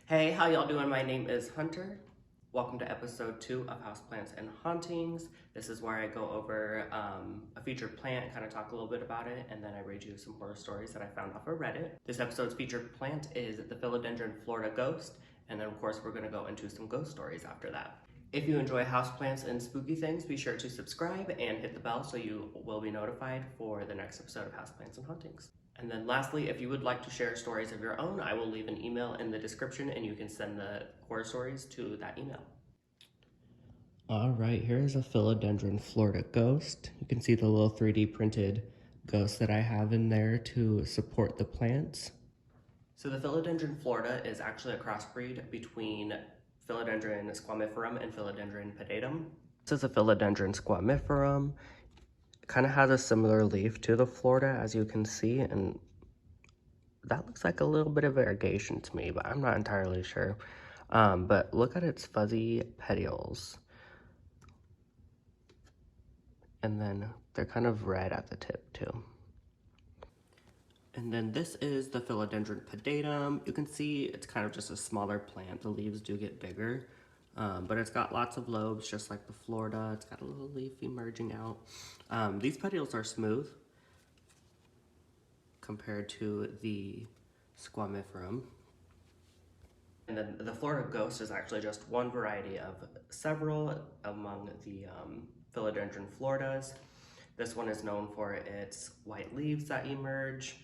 Hey, how y'all doing? My name is Hunter. Welcome to episode 2 of Houseplants and Hauntings. This is where I go over a featured plant, kind of talk a little bit about it, and then I read you some horror stories that I found off of Reddit. This episode's featured plant is the Philodendron Florida Ghost, and then of course we're going to go into some ghost stories after that. If you enjoy houseplants and spooky things, be sure to subscribe and hit the bell so you will be notified for the next episode of Houseplants and Hauntings. And then lastly, if you would like to share stories of your own, I will leave an email in the description and you can send the horror stories to that email. All right, here's a Philodendron Florida ghost. You can see the little 3D printed ghost that I have in there to support the plants. So the Philodendron Florida is actually a crossbreed between Philodendron squamiferum and Philodendron pedatum. This is a Philodendron squamiferum. It kind of has a similar leaf to the Florida, as you can see, and that looks like a little bit of variegation to me, but I'm not entirely sure. But look at its fuzzy petioles. And then they're kind of red at the tip too. And then this is the Philodendron pedatum. You can see it's kind of just a smaller plant. The leaves do get bigger, but it's got lots of lobes just like the Florida. It's got a little leaf emerging out. These petioles are smooth compared to the squamiferum. And then the Florida ghost is actually just one variety of several among the Philodendron Floridas. This one is known for its white leaves that emerge.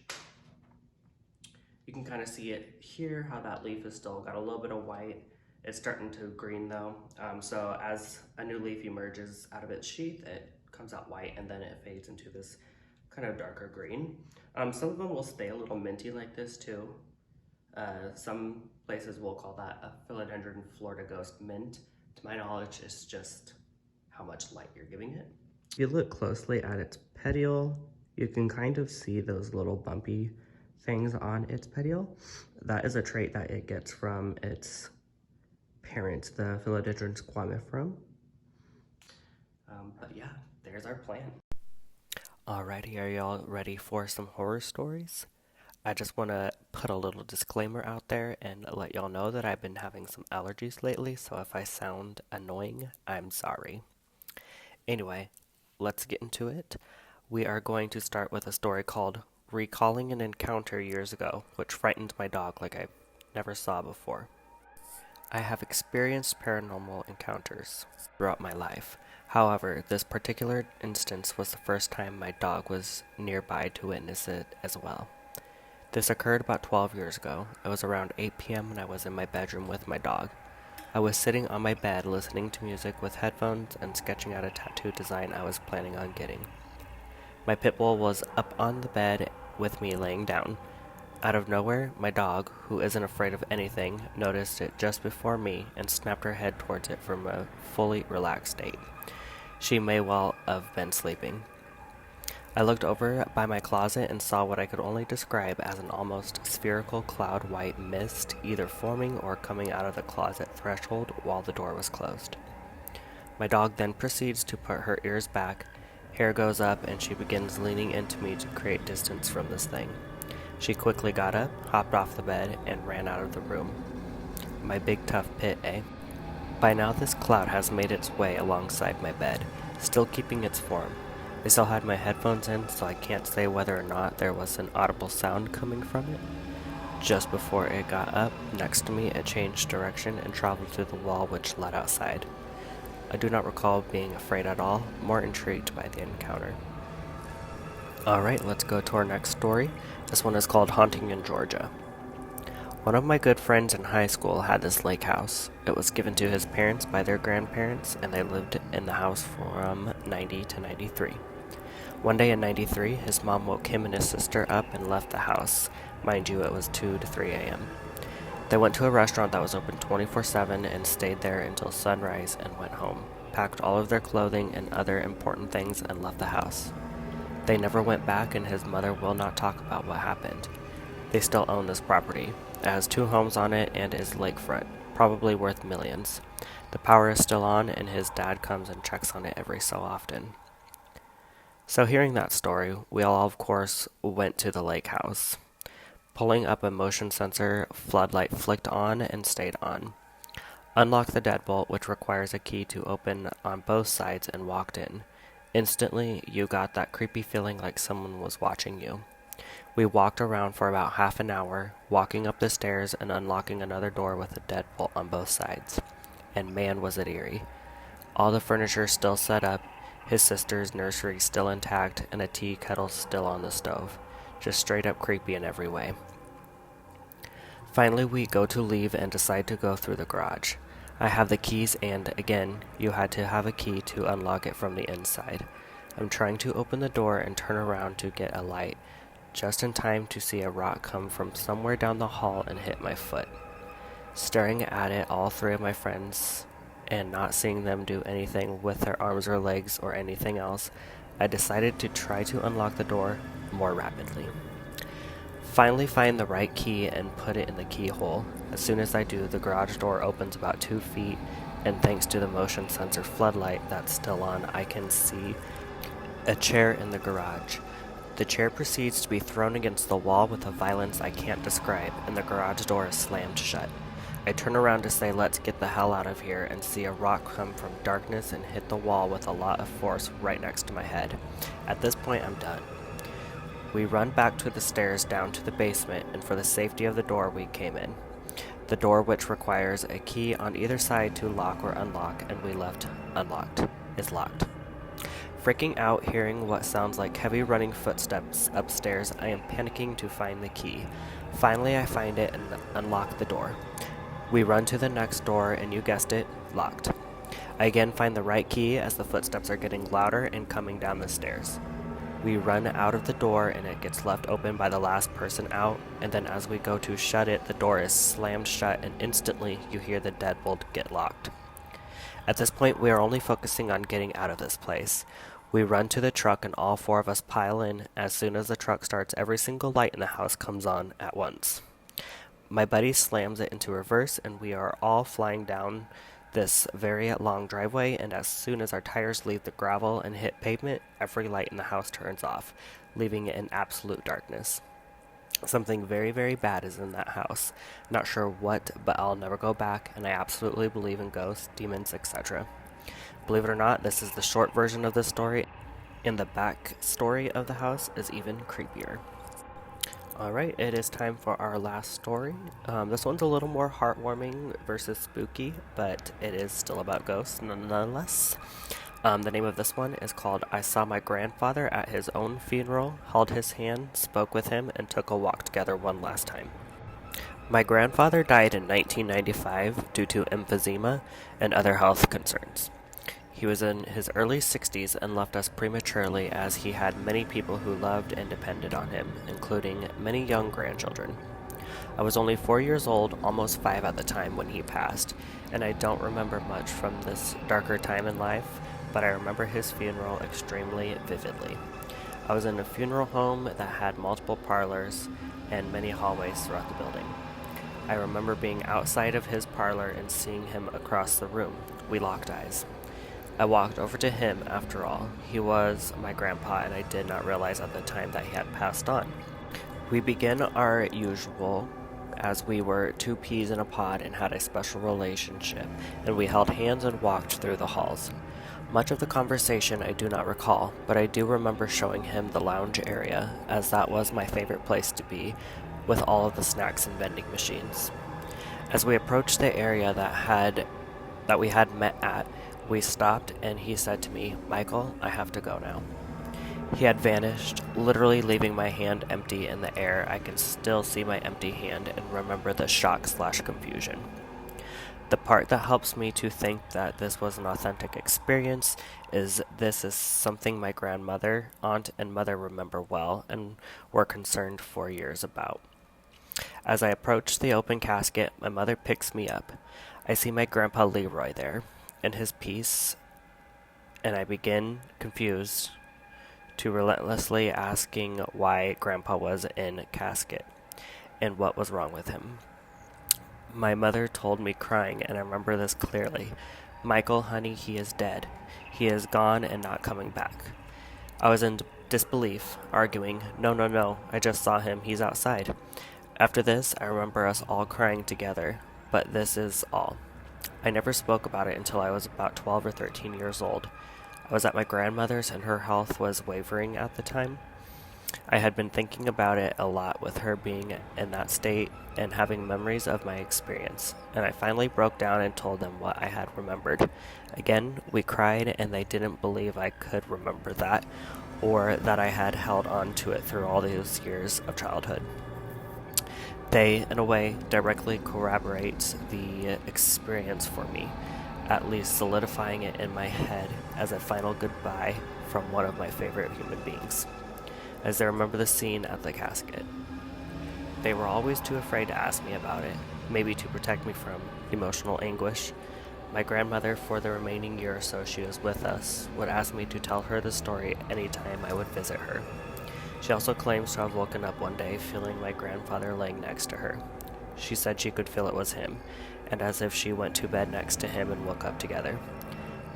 You can kind of see it here, how that leaf is still got a little bit of white. It's starting to green though. So as a new leaf emerges out of its sheath, it comes out white and then it fades into this kind of darker green. Some of them will stay a little minty like this too. Some places will call that a Philodendron Florida ghost mint. To my knowledge, it's just how much light you're giving it. If you look closely at its petiole, you can kind of see those little bumpy things on its petiole. That is a trait that it gets from its parents, the Philodendron squamiferum. But yeah, there's our plant. Alrighty, are y'all ready for some horror stories? I just want to put a little disclaimer out there and let y'all know that I've been having some allergies lately, so if I sound annoying, I'm sorry. Anyway, let's get into it. We are going to start with a story called Recalling an Encounter Years Ago, which frightened my dog like I never saw before. I have experienced paranormal encounters throughout my life. However, this particular instance was the first time my dog was nearby to witness it as well. This occurred about 12 years ago. It was around 8 p.m. when I was in my bedroom with my dog. I was sitting on my bed listening to music with headphones and sketching out a tattoo design I was planning on getting. My pit bull was up on the bed with me laying down. Out of nowhere, my dog, who isn't afraid of anything, noticed it just before me and snapped her head towards it from a fully relaxed state. She may well have been sleeping. I looked over by my closet and saw what I could only describe as an almost spherical cloud-white mist either forming or coming out of the closet threshold while the door was closed. My dog then proceeds to put her ears back, hair goes up, and she begins leaning into me to create distance from this thing. She quickly got up, hopped off the bed, and ran out of the room. My big tough pit, eh? By now this cloud has made its way alongside my bed, still keeping its form. I still had my headphones in, so I can't say whether or not there was an audible sound coming from it. Just before it got up next to me, it changed direction and traveled through the wall which led outside. I do not recall being afraid at all, more intrigued by the encounter. Alright, let's go to our next story. This one is called Haunting in Georgia. One of my good friends in high school had this lake house. It was given to his parents by their grandparents, and they lived in the house from 90 to 93. One day in 93, his mom woke him and his sister up and left the house. Mind you, it was 2 to 3 a.m. They went to a restaurant that was open 24/7 and stayed there until sunrise and went home, packed all of their clothing and other important things and left the house. They never went back, and his mother will not talk about what happened. They still own this property. It has 2 homes on it and is lakefront, probably worth millions. The power is still on, and his dad comes and checks on it every so often. So hearing that story, we all, of course, went to the lake house. Pulling up a motion sensor floodlight flicked on and stayed on. Unlocked the deadbolt, which requires a key to open on both sides, and walked in. Instantly, you got that creepy feeling like someone was watching you. We walked around for about half an hour, walking up the stairs and unlocking another door with a deadbolt on both sides. And man, was it eerie. All the furniture still set up, his sister's nursery still intact, and a tea kettle still on the stove. Just straight up creepy in every way. Finally, we go to leave and decide to go through the garage. I have the keys and, again, you had to have a key to unlock it from the inside. I'm trying to open the door and turn around to get a light, just in time to see a rock come from somewhere down the hall and hit my foot. Staring at it, all three of my friends, and not seeing them do anything with their arms or legs or anything else, I decided to try to unlock the door more rapidly. Finally find the right key and put it in the keyhole. As soon as I do, the garage door opens about 2 feet, and thanks to the motion sensor floodlight that's still on, I can see a chair in the garage. The chair proceeds to be thrown against the wall with a violence I can't describe, and the garage door is slammed shut. I turn around to say let's get the hell out of here and see a rock come from darkness and hit the wall with a lot of force right next to my head. At this point, I'm done. We run back to the stairs down to the basement, and for the safety of the door, we came in. The door, which requires a key on either side to lock or unlock, and we left unlocked, is locked. Freaking out, hearing what sounds like heavy running footsteps upstairs, I am panicking to find the key. Finally, I find it and unlock the door. We run to the next door, and you guessed it, locked. I again find the right key as the footsteps are getting louder and coming down the stairs. We run out of the door, and it gets left open by the last person out, and then as we go to shut it, the door is slammed shut, and instantly you hear the deadbolt get locked. At this point, we are only focusing on getting out of this place. We run to the truck, and all 4 of us pile in. As soon as the truck starts, every single light in the house comes on at once. My buddy slams it into reverse, and we are all flying down this very long driveway, and as soon as our tires leave the gravel and hit pavement, every light in the house turns off, leaving it in absolute darkness. Something very, very bad is in that house. Not sure what, but I'll never go back, and I absolutely believe in ghosts, demons, etc. Believe it or not, this is the short version of this story, and the back story of the house is even creepier. Alright, it is time for our last story. This one's a little more heartwarming versus spooky, but it is still about ghosts nonetheless. The name of this one is called I Saw My Grandfather at His Own Funeral, Held His Hand, Spoke with Him, and Took a Walk Together One Last Time. My grandfather died in 1995 due to emphysema and other health concerns. He was in his early 60s and left us prematurely as he had many people who loved and depended on him, including many young grandchildren. I was only 4 years old, almost 5 at the time when he passed, and I don't remember much from this darker time in life, but I remember his funeral extremely vividly. I was in a funeral home that had multiple parlors and many hallways throughout the building. I remember being outside of his parlor and seeing him across the room. We locked eyes. I walked over to him, after all. He was my grandpa, and I did not realize at the time that he had passed on. We began our usual, as we were 2 peas in a pod and had a special relationship, and we held hands and walked through the halls. Much of the conversation I do not recall, but I do remember showing him the lounge area, as that was my favorite place to be, with all of the snacks and vending machines. As we approached the area that we had met at, we stopped, and he said to me, "Michael, I have to go now." He had vanished, literally leaving my hand empty in the air. I can still see my empty hand and remember the shock/confusion. The part that helps me to think that this was an authentic experience is this is something my grandmother, aunt, and mother remember well and were concerned for years about. As I approach the open casket, my mother picks me up. I see my grandpa Leroy there, in his piece, and I begin, confused, to relentlessly asking why Grandpa was in casket, and what was wrong with him. My mother told me crying, and I remember this clearly. "Michael, honey, he is dead. He is gone and not coming back." I was in disbelief, arguing, No, I just saw him, he's outside." After this, I remember us all crying together, but this is all. I never spoke about it until I was about 12 or 13 years old. I was at my grandmother's and her health was wavering at the time. I had been thinking about it a lot with her being in that state and having memories of my experience, and I finally broke down and told them what I had remembered. Again, we cried, and they didn't believe I could remember that, or that I had held on to it through all those years of childhood. They, in a way, directly corroborate the experience for me, at least solidifying it in my head as a final goodbye from one of my favorite human beings, as I remember the scene at the casket. They were always too afraid to ask me about it, maybe to protect me from emotional anguish. My grandmother, for the remaining year or so she was with us, would ask me to tell her the story any time I would visit her. She also claims to have woken up one day feeling my grandfather laying next to her. She said she could feel it was him, and as if she went to bed next to him and woke up together.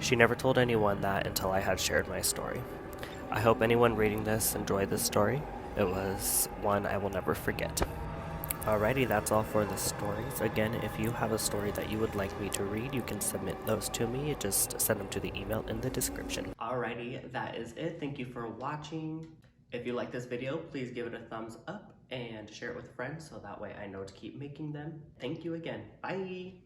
She never told anyone that until I had shared my story. I hope anyone reading this enjoyed this story. It was one I will never forget. Alrighty, that's all for the stories. Again, if you have a story that you would like me to read, you can submit those to me. Just send them to the email in the description. Alrighty, that is it. Thank you for watching. If you like this video, please give it a thumbs up and share it with friends so that way I know to keep making them. Thank you again. Bye!